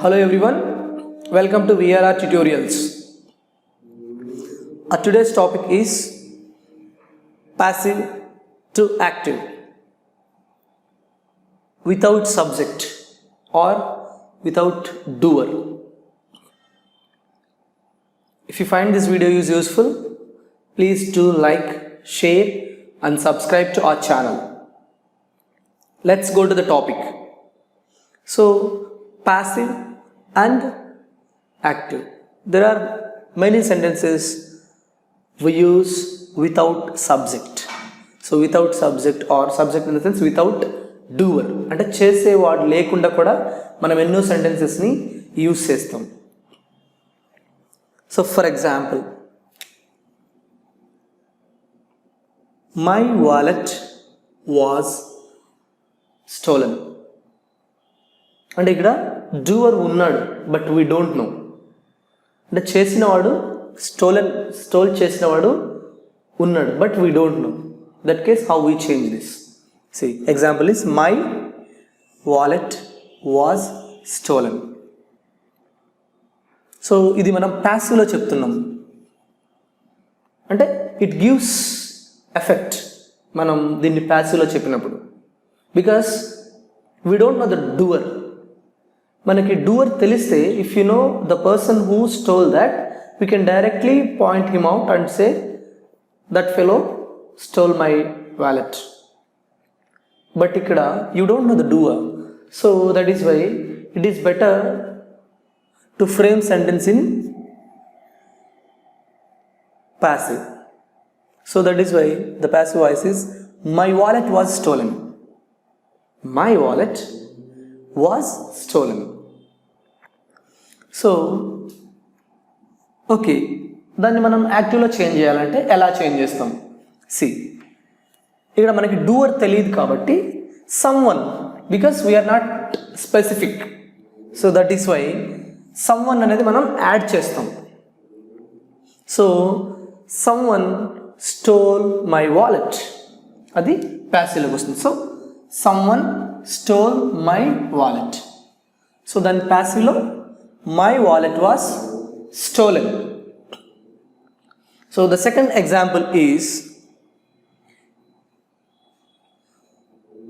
Hello everyone, welcome to VRR Tutorials. Today's topic is passive to active without subject or without doer. If you find this video is useful, please do like, share and subscribe to our channel. Let's go to the topic. So, passive and active. There are many sentences we use without subject. So, without subject or subject in the sense without doer. అంటే చేసేవాడు లేకుండా కూడా మనం ఎన్నో సెంటెన్సెస్ని use చేస్తాం. So for example, my wallet was stolen. అంటే ఇక్కడ doer ఉన్నాడు బట్ వీ డోంట్ నో. అంటే చేసినవాడు స్టోల్ చేసినవాడు ఉన్నాడు but we don't know. That case how we change this. See example is my wallet was stolen. So ఇది మనం ప్యాసివ్లో చెప్తున్నాం. అంటే ఇట్ గివ్స్ ఎఫెక్ట్ మనం దీన్ని ప్యాసివ్లో చెప్పినప్పుడు. Because we don't know the doer. మనకి డూవర్ తెలిస్తే, if you know the person who stole that, we can directly point him out and say that fellow stole my wallet. But ఇక్కడ you don't know the doer. So that is why it is better to frame sentence in passive. So that is why the passive voice is my wallet was stolen. My wallet was stolen. So okay, దాన్ని మనం యాక్టివ్లో change చేయాలంటే ఎలా change చేస్తాం? C, ఇక్కడ మనకి doer తెలియదు కాబట్టి someone, because we're not specific. So that is why someone అనేది మనం యాడ్ చేస్తాం. So someone stole my wallet, అది ప్యాసివ్లోకి వస్తుంది. So someone stole my wallet. So దాని ప్యాసివ్లో my wallet was stolen. So the second example is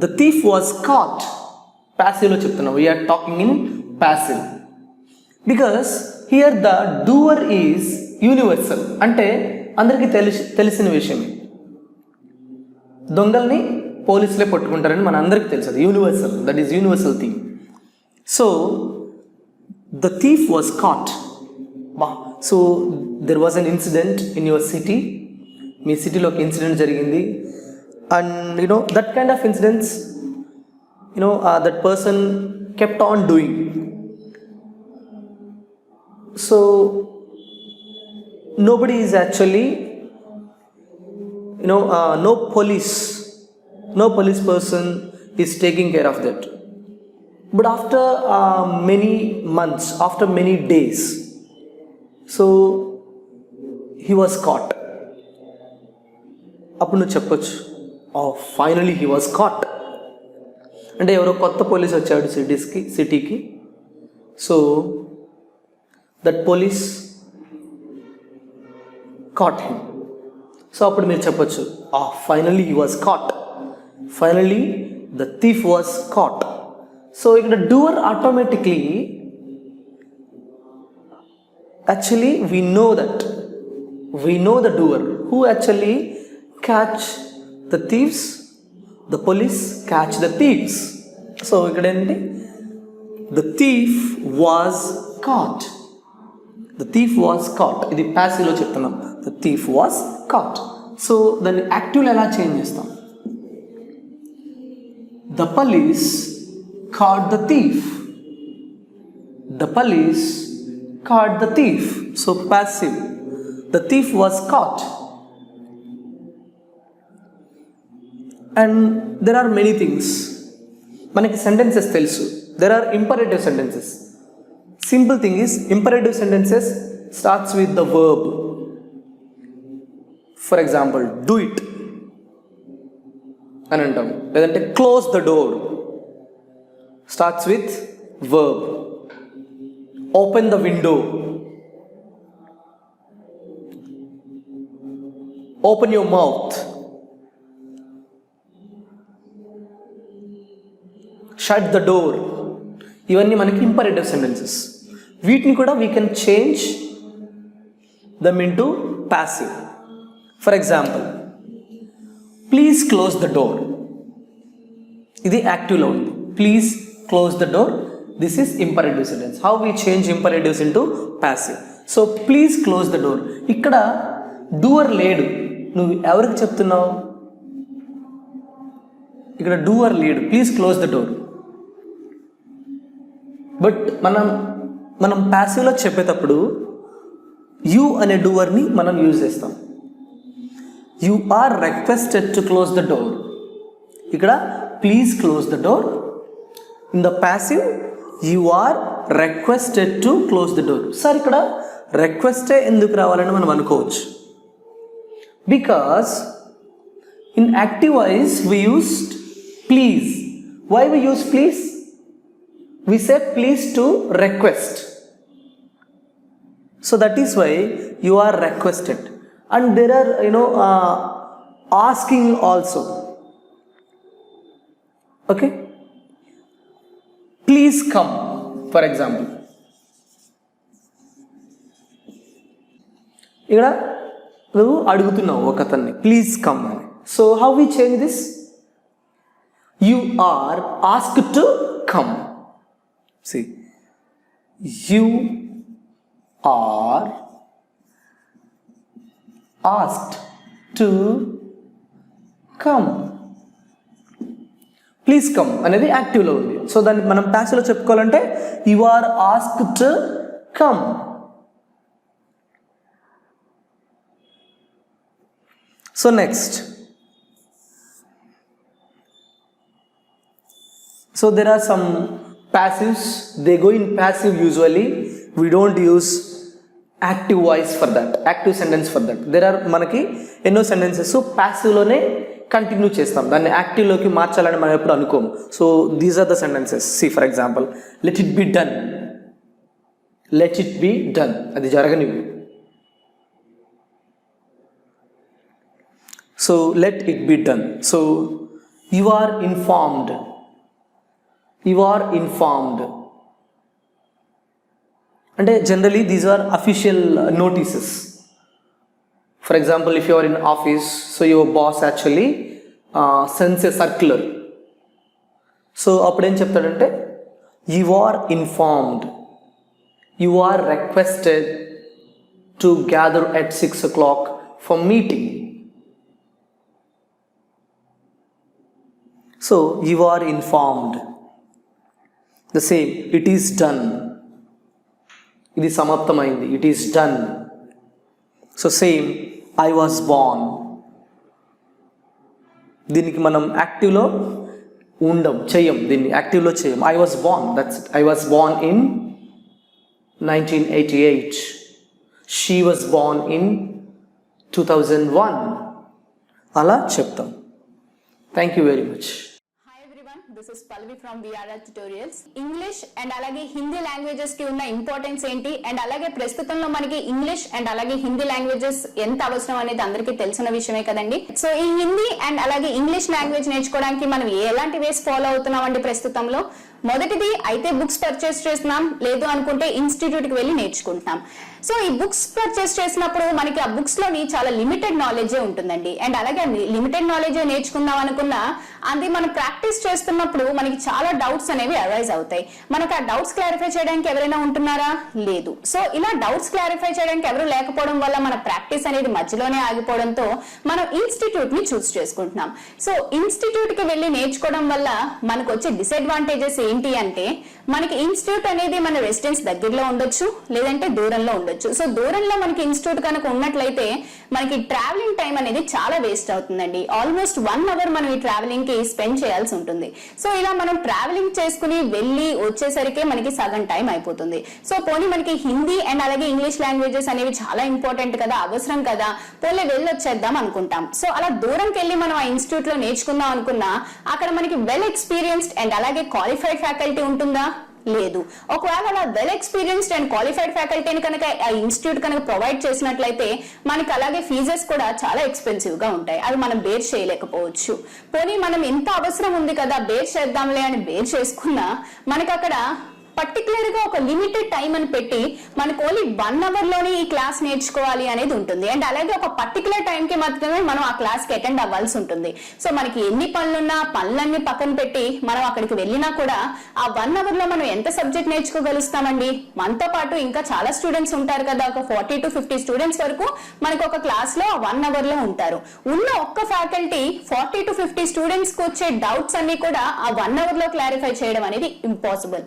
the thief was caught. Passive lo cheptunna, we are talking in passive because here the doer is universal. అంటే అందరికీ తెలిసిన విషయమే, దొంగల్ని పోలీసులే పట్టుకుంటారని మన అందరికీ తెలుసు. అది universal, that is universal thing. So the thief was caught. So there was an incident in your city. మీ సిటీలో ఒక ఇన్సిడెంట్ జరిగింది. And that kind of incidents, that person kept on doing. So nobody is actually, no police person is taking care of that. But after many months, after many days, so he was caught. అప్పుడు నువ్వు చెప్పొచ్చు, finally he was cot. అంటే ఎవరో కొత్త police వచ్చాడు సిటీకి. So that police caught him. So అప్పుడు మీరు చెప్పొచ్చు, finally he was caught, finally the thief was caught. So ఇక్కడ doer automatically, actually we know the doer who actually catch the thieves, the police catch the thieves. So ikkada enti, the thief was caught, the thief was caught. Idi passive lo cheptunnam, the thief was caught. So then active lo ela change chestam? The police caught the thief. The police caught the thief. So passive, the thief was caught. And there are many things. మనకి sentences తెలుసు. There are imperative sentences. Simple thing is, imperative sentences starts with the verb. For example, do it అని అంటాం, లేదంటే close the door, starts with verb. open the window, open your mouth, shut the door. ఇవన్నీ మనకి imperative sentences. వీటిని కూడా we can change them into passive. For example, please close the door. ఇది యాక్టివ్లో ఉంది. Please close the door. This is imperative sentence. How we change imperatives into passive. So please close the door. ఇక్కడ doer లేడు, నువ్వు ఎవరికి చెప్తున్నావు? ఇక్కడ doer లేడు, please close the door. But మనం ప్యాసివ్లో చెప్పేటప్పుడు యూ అనే డూవర్ని మనం యూజ్ చేస్తాం. You are requested to close the door. ఇక్కడ please close the door. In the passive you are requested to close the door. Sir ఇక్కడ రిక్వెస్టే ఎందుకు రావాలని మనం అనుకోవచ్చు. Because in active voice we used please. Why we use please? We say please to request. So that is why you are requested. And there are asking also. Okay, please come, for example. ఇక్కడ నువ్వు అడుగుతున్నావు ఒకతన్ని please come అని. So how we change this? You are asked to come. See, you are asked to come. Please come అనేది యాక్టివ్లో ఉంది. So దాన్ని మనం ప్యాసివ్లో చెప్పుకోవాలంటే you are asked to come. So next, so there are some passives, they go in passive usually. We don't use active voice for that, active sentence for that. There are మనకి ఎన్నో sentences ప్యాసివ్లోనే continue చేస్తాం, దాన్ని యాక్టివ్లోకి మార్చాలని మనం ఎప్పుడు అనుకోము. So these are the sentences. See for example, let it be done. Let it be done, అది జరగనివ్వు. So let it be done. So you are informed. You are informed. అంటే generally these are official notices. For example, if you are in office, so your boss actually sends a circular. So అప్పుడు ఏం చెప్తాడంటే you are informed, you are requested to gather at 6 o'clock for meeting. So you are informed. The same, it is done. ఇది సమాప్తమైంది, it is done. So same, I was born. దీనికి మనం యాక్టివ్లో చెయ్యం, దీన్ని యాక్టివ్లో చెయ్యం. I was born, that's it. I was born in 1988. She was born in 2001. అలా చెప్తాం. Thank you very much. This is Pallavi from VRR Tutorials. English and అలాగే Hindi languages కి ఉన్న ఇంపార్టెన్స్ ఏంటి, అండ్ అలాగే ప్రస్తుతంలో మనకి ఇంగ్లీష్ అండ్ అలాగే హిందీ లాంగ్వేజెస్ ఎంత అవసరం అనేది అందరికీ తెలిసిన విషయమే కదండి. సో ఈ హిందీ అండ్ అలాగే ఇంగ్లీష్ లాంగ్వేజ్ నేర్చుకోవడానికి మనం ఎలాంటి వేస్ ఫాలో అవుతున్నామండి ప్రస్తుతంలో? మొదటిది అయితే బుక్స్ పర్చేస్ చేస్తున్నాం, లేదు అనుకుంటే ఇన్స్టిట్యూట్కి వెళ్ళి నేర్చుకుంటున్నాం. సో ఈ బుక్స్ పర్చేస్ చేసినప్పుడు మనకి ఆ బుక్స్ లోని చాలా లిమిటెడ్ నాలెడ్జే ఉంటుందండి. అండ్ అలాగే లిమిటెడ్ నాలెడ్జే నేర్చుకుందాం అనుకున్నా అది మనం ప్రాక్టీస్ చేస్తున్నప్పుడు మనకి చాలా డౌట్స్ అనేవి అరైజ్ అవుతాయి. మనకు ఆ డౌట్స్ క్లారిఫై చేయడానికి ఎవరైనా ఉంటున్నారా? లేదు. సో ఇలా డౌట్స్ క్లారిఫై చేయడానికి ఎవరు లేకపోవడం వల్ల మన ప్రాక్టీస్ అనేది మధ్యలోనే ఆగిపోవడంతో మనం ఇన్స్టిట్యూట్ ని చూస్ చేసుకుంటున్నాం. సో ఇన్స్టిట్యూట్ కి వెళ్ళి నేర్చుకోవడం వల్ల మనకు వచ్చే డిసడ్వాంటేజెస్ ఏంటి అంటే, మనకి ఇన్స్టిట్యూట్ అనేది మన రెసిడెన్స్ దగ్గరలో ఉండొచ్చు, లేదంటే దూరంలో ఉండొచ్చు. సో దూరంలో మనకి ఇన్స్టిట్యూట్ కనుక ఉన్నట్లయితే మనకి ట్రావెలింగ్ టైం అనేది చాలా వేస్ట్ అవుతుందండి. ఆల్మోస్ట్ 1 hour మనం ఈ ట్రావెలింగ్ కి స్పెండ్ చేయాల్సి ఉంటుంది. సో ఇలా మనం ట్రావెలింగ్ చేసుకుని వెళ్ళి వచ్చేసరికి మనకి సగం టైం అయిపోతుంది. సో పోనీ మనకి హిందీ అండ్ అలాగే ఇంగ్లీష్ లాంగ్వేజెస్ అనేవి చాలా ఇంపార్టెంట్ కదా, అవసరం కదా, పోలే వెళ్ళి వచ్చేద్దాం అనుకుంటాం. సో అలా దూరంకి వెళ్ళి మనం ఆ ఇన్స్టిట్యూట్ లో నేర్చుకుందాం అనుకున్నా అక్కడ మనకి వెల్ ఎక్స్పీరియన్స్డ్ అండ్ అలాగే క్వాలిఫైడ్ ఫ్యాకల్టీ ఉంటుందా? లేదు. ఒకవేళ అలా వెల్ ఎక్స్పీరియన్స్డ్ అండ్ క్వాలిఫైడ్ ఫ్యాకల్టీని కనుక ఆ ఇన్స్టిట్యూట్ కనుక ప్రొవైడ్ చేసినట్లయితే మనకి అలాగే ఫీజెస్ కూడా చాలా ఎక్స్పెన్సివ్ గా ఉంటాయి. అవి మనం బేర్ చేయలేకపోవచ్చు. పోనీ మనం ఎంత అవసరం ఉంది కదా బేర్ చేద్దాంలే అని బేర్ చేసుకున్నా మనకి అక్కడ పర్టికులర్ గా ఒక లిమిటెడ్ టైం అని పెట్టి మనకు ఓన్లీ 1 అవర్ లోనే ఈ క్లాస్ నేర్చుకోవాలి అనేది ఉంటుంది. అండ్ అలాగే ఒక పర్టికులర్ టైం కి మాత్రమే మనం ఆ క్లాస్ కి అటెండ్ అవ్వాల్సి ఉంటుంది. సో మనకి ఎన్ని పనులున్నా పనులన్నీ పక్కన పెట్టి మనం అక్కడికి వెళ్ళినా కూడా ఆ 1 అవర్ లో మనం ఎంత సబ్జెక్ట్ నేర్చుకోగలుగుతామండి? మనతో పాటు ఇంకా చాలా స్టూడెంట్స్ ఉంటారు కదా, ఒక 40 to 50 స్టూడెంట్స్ వరకు మనకు ఒక క్లాస్ లో 1 అవర్ లో ఉంటారు. ఉన్న ఒక్క ఫ్యాకల్టీ 40 to 50 స్టూడెంట్స్ కు వచ్చే డౌట్స్ అన్ని కూడా ఆ 1 అవర్ లో క్లారిఫై చేయడం అనేది ఇంపాసిబుల్.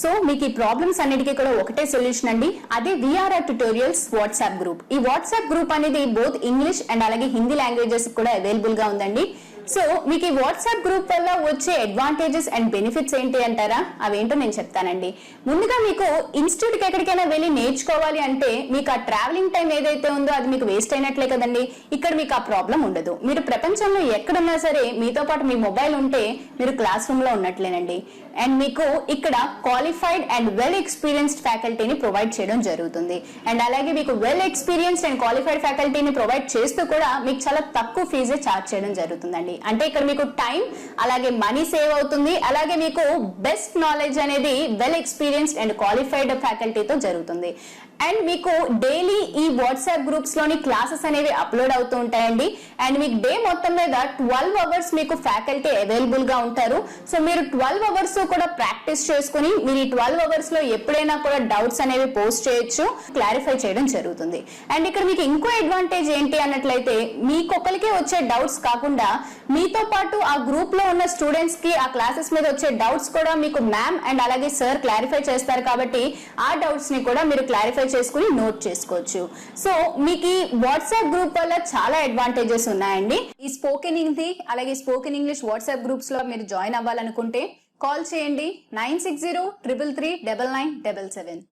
సో మీకు ఈ ప్రాబ్లమ్స్ అన్నిటికీ కూడా ఒకటే సొల్యూషన్ అండి, అదే VRR ట్యుటోరియల్స్ వాట్సాప్ గ్రూప్. ఈ వాట్సాప్ గ్రూప్ అనేది బోత్ ఇంగ్లీష్ అండ్ అలాగే హిందీ లాంగ్వేజెస్ కూడా అవైలబుల్ గా ఉందండి. సో మీకు ఈ వాట్సాప్ గ్రూప్ వల్ల వచ్చే అడ్వాంటేజెస్ అండ్ బెనిఫిట్స్ ఏంటి అంటారా? అవేంటో నేను చెప్తానండి. ముందుగా మీకు ఇన్స్టిట్యూట్ కి ఎక్కడికైనా వెళ్ళి నేర్చుకోవాలి అంటే మీకు ఆ ట్రావెలింగ్ టైం ఏదైతే ఉందో అది మీకు వేస్ట్ అయినట్లే కదండి. ఇక్కడ మీకు ఆ ప్రాబ్లం ఉండదు. మీరు ప్రపంచంలో ఎక్కడున్నా సరే మీతో పాటు మీ మొబైల్ ఉంటే మీరు క్లాస్ రూమ్ లో ఉన్నట్లేనండి. అండ్ మీకు ఇక్కడ క్వాలిఫైడ్ అండ్ వెల్ ఎక్స్పీరియన్స్డ్ ఫ్యాకల్టీని ప్రొవైడ్ చేయడం జరుగుతుంది. అండ్ అలాగే మీకు వెల్ ఎక్స్పీరియన్స్డ్ అండ్ క్వాలిఫైడ్ ఫ్యాకల్టీని ప్రొవైడ్ చేస్తూ కూడా మీకు చాలా తక్కువ ఫీజే ఛార్జ్ చేయడం జరుగుతుందండి. అంటే ఇక్కడ మీకు టైం అలాగే మనీ సేవ్ అవుతుంది. అలాగే మీకు బెస్ట్ నాలెడ్జ్ అనేది వెల్ ఎక్స్పీరియన్స్డ్ అండ్ క్వాలిఫైడ్ ఫ్యాకల్టీతో జరుగుతుంది. అండ్ మీకు డైలీ ఈ వాట్సాప్ గ్రూప్స్ లోని క్లాసెస్ అనేవి అప్లోడ్ అవుతూ ఉంటాయండి. అండ్ మీకు డే మొత్తం మీద 12 అవర్స్ మీకు ఫ్యాకల్టీ అవైలబుల్ గా ఉంటారు. సో మీరు 12 అవర్స్ కూడా ప్రాక్టీస్ చేసుకుని మీరు ఈ 12 అవర్స్ లో ఎప్పుడైనా కూడా డౌట్స్ అనేవి పోస్ట్ చేయొచ్చు, క్లారిఫై చేయడం జరుగుతుంది. అండ్ ఇక్కడ మీకు ఇంకో అడ్వాంటేజ్ ఏంటి అన్నట్లయితే మీకొకరికే వచ్చే డౌట్స్ కాకుండా మీతో పాటు ఆ గ్రూప్ లో ఉన్న స్టూడెంట్స్ కి ఆ క్లాసెస్ మీద వచ్చే డౌట్స్ కూడా మీకు మ్యామ్ అండ్ అలాగే సార్ క్లారిఫై చేస్తారు కాబట్టి ఆ డౌట్స్ ని కూడా మీరు క్లారిఫై చేసుకుని నోట్ చేసుకోవచ్చు. సో మీకు ఈ వాట్సాప్ గ్రూప్ వల్ల చాలా అడ్వాంటేజెస్ ఉన్నాయండి. ఈ స్పోకెన్ హిందీ అలాగే స్పోకెన్ ఇంగ్లీష్ వాట్సాప్ గ్రూప్స్ లో మీరు జాయిన్ అవ్వాలనుకుంటే కాల్ చేయండి 9603339977.